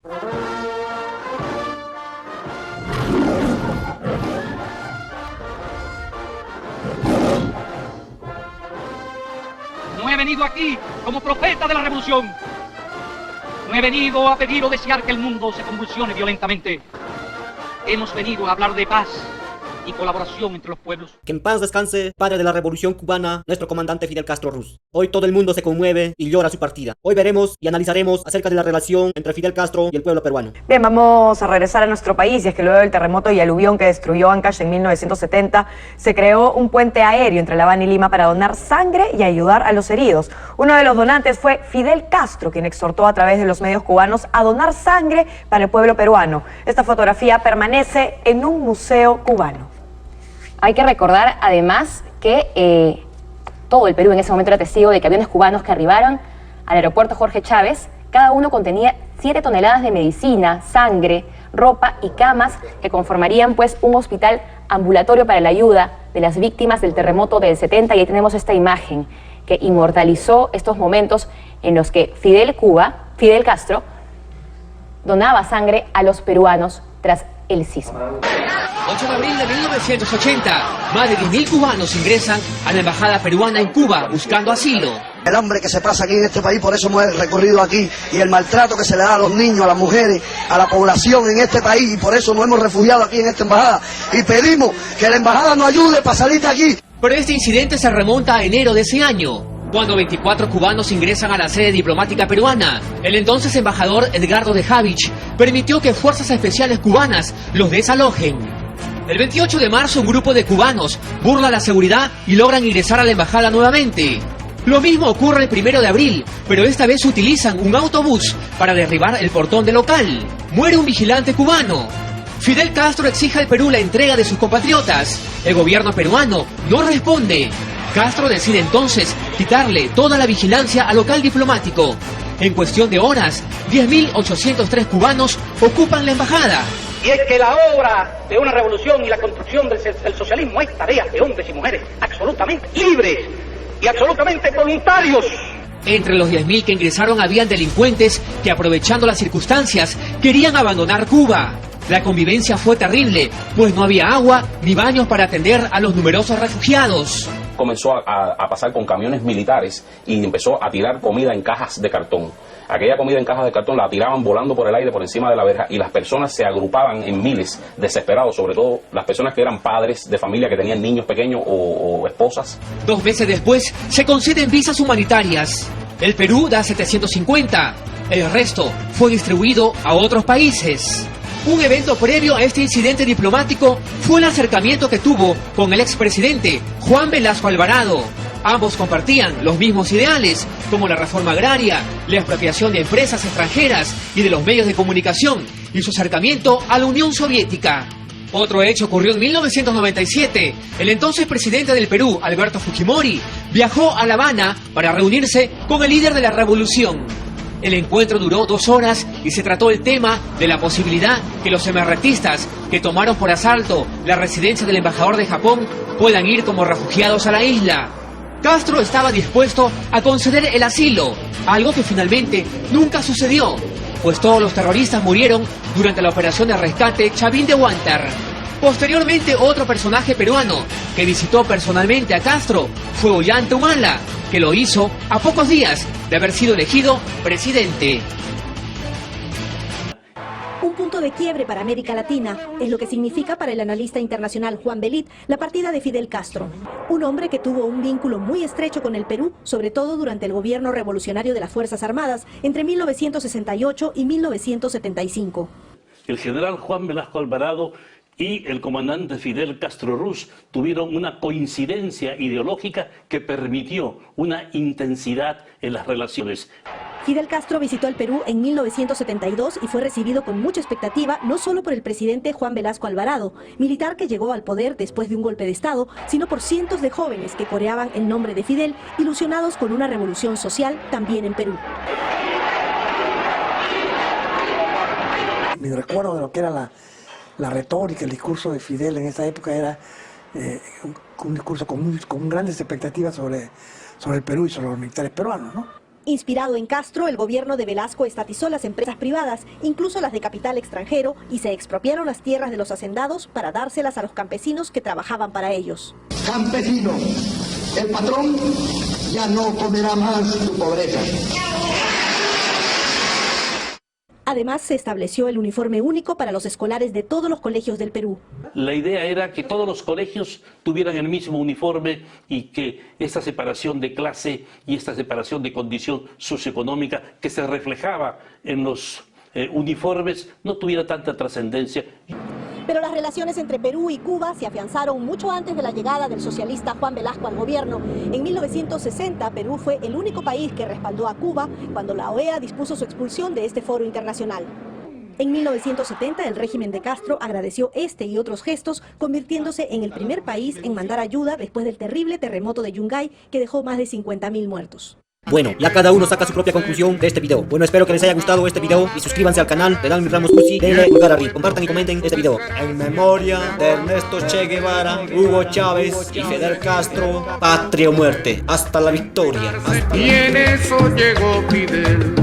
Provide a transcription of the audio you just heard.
No he venido aquí como profeta de la revolución. No he venido a pedir o desear que el mundo se convulsione violentamente. Hemos venido a hablar de paz y colaboración entre los pueblos. Que en paz descanse, padre de la Revolución Cubana, nuestro comandante Fidel Castro Ruz. Hoy todo el mundo se conmueve y llora su partida. Hoy veremos y analizaremos acerca de la relación entre Fidel Castro y el pueblo peruano. Bien, vamos a regresar a nuestro país, y es que luego del terremoto y aluvión que destruyó Ancash en 1970, se creó un puente aéreo entre La Habana y Lima para donar sangre y ayudar a los heridos. Uno de los donantes fue Fidel Castro, quien exhortó a través de los medios cubanos a donar sangre para el pueblo peruano. Esta fotografía permanece en un museo cubano. Hay que recordar además que todo el Perú en ese momento era testigo de que aviones cubanos que arribaron al aeropuerto Jorge Chávez, cada uno contenía 7 toneladas de medicina, sangre, ropa y camas que conformarían pues un hospital ambulatorio para la ayuda de las víctimas del terremoto del 70. Y ahí tenemos esta imagen que inmortalizó estos momentos en los que Fidel Castro donaba sangre a los peruanos tras el sismo. 8 de abril de 1980, más de 10.000 cubanos ingresan a la embajada peruana en Cuba buscando asilo. El hambre que se pasa aquí en este país, por eso hemos recorrido aquí, y el maltrato que se le da a los niños, a las mujeres, a la población en este país, y por eso nos hemos refugiado aquí en esta embajada, y pedimos que la embajada nos ayude para salir de aquí. Pero este incidente se remonta a enero de ese año, cuando 24 cubanos ingresan a la sede diplomática peruana. El entonces embajador Edgardo de Javich permitió que fuerzas especiales cubanas los desalojen. El 28 de marzo un grupo de cubanos burla la seguridad y logran ingresar a la embajada nuevamente. Lo mismo ocurre el 1 de abril, pero esta vez utilizan un autobús para derribar el portón del local. Muere un vigilante cubano. Fidel Castro exige al Perú la entrega de sus compatriotas. El gobierno peruano no responde. Castro decide entonces quitarle toda la vigilancia al local diplomático. En cuestión de horas, 10.803 cubanos ocupan la embajada. Y es que la obra de una revolución y la construcción del socialismo es tarea de hombres y mujeres absolutamente libres y absolutamente voluntarios. Entre los 10.000 que ingresaron habían delincuentes que, aprovechando las circunstancias, querían abandonar Cuba. La convivencia fue terrible, pues no había agua ni baños para atender a los numerosos refugiados. Comenzó a pasar con camiones militares y empezó a tirar comida en cajas de cartón. Aquella comida en cajas de cartón la tiraban volando por el aire por encima de la verja, y las personas se agrupaban en miles, desesperados, sobre todo las personas que eran padres de familia, que tenían niños pequeños o esposas. 2 meses después se conceden visas humanitarias. El Perú da 750. El resto fue distribuido a otros países. Un evento previo a este incidente diplomático fue el acercamiento que tuvo con el expresidente Juan Velasco Alvarado. Ambos compartían los mismos ideales, como la reforma agraria, la expropiación de empresas extranjeras y de los medios de comunicación, y su acercamiento a la Unión Soviética. Otro hecho ocurrió en 1997. El entonces presidente del Perú, Alberto Fujimori, viajó a La Habana para reunirse con el líder de la revolución. El encuentro duró 2 horas y se trató el tema de la posibilidad que los emergentistas que tomaron por asalto la residencia del embajador de Japón puedan ir como refugiados a la isla. Castro estaba dispuesto a conceder el asilo, algo que finalmente nunca sucedió, pues todos los terroristas murieron durante la operación de rescate Chavín de Huántar. Posteriormente, otro personaje peruano que visitó personalmente a Castro fue Ollanta Humala, que lo hizo a pocos días de haber sido elegido presidente. Un punto de quiebre para América Latina es lo que significa para el analista internacional Juan Belit la partida de Fidel Castro, un hombre que tuvo un vínculo muy estrecho con el Perú, sobre todo durante el gobierno revolucionario de las Fuerzas Armadas entre 1968 y 1975. El general Juan Velasco Alvarado y el comandante Fidel Castro Ruz tuvieron una coincidencia ideológica que permitió una intensidad en las relaciones. Fidel Castro visitó el Perú en 1972 y fue recibido con mucha expectativa no solo por el presidente Juan Velasco Alvarado, militar que llegó al poder después de un golpe de Estado, sino por cientos de jóvenes que coreaban el nombre de Fidel, ilusionados con una revolución social también en Perú. Mi recuerdo de lo que era la retórica, el discurso de Fidel en esa época era un discurso con grandes expectativas sobre el Perú y sobre los militares peruanos, ¿no? Inspirado en Castro, el gobierno de Velasco estatizó las empresas privadas, incluso las de capital extranjero, y se expropiaron las tierras de los hacendados para dárselas a los campesinos que trabajaban para ellos. Campesino, el patrón ya no comerá más tu pobreza. Además, se estableció el uniforme único para los escolares de todos los colegios del Perú. La idea era que todos los colegios tuvieran el mismo uniforme y que esta separación de clase y esta separación de condición socioeconómica que se reflejaba en los uniformes no tuviera tanta trascendencia. Pero las relaciones entre Perú y Cuba se afianzaron mucho antes de la llegada del socialista Juan Velasco al gobierno. En 1960, Perú fue el único país que respaldó a Cuba cuando la OEA dispuso su expulsión de este foro internacional. En 1970, el régimen de Castro agradeció este y otros gestos, convirtiéndose en el primer país en mandar ayuda después del terrible terremoto de Yungay, que dejó más de 50.000 muertos. Bueno, ya cada uno saca su propia conclusión de este video. Bueno, espero que les haya gustado este video y suscríbanse al canal de Dalmi Ramos Cusi, denle pulgar arriba, compartan y comenten este video. En memoria de Ernesto Che Guevara, Hugo Chávez y Fidel Castro, patria o muerte, hasta la victoria. Y en eso llegó Fidel.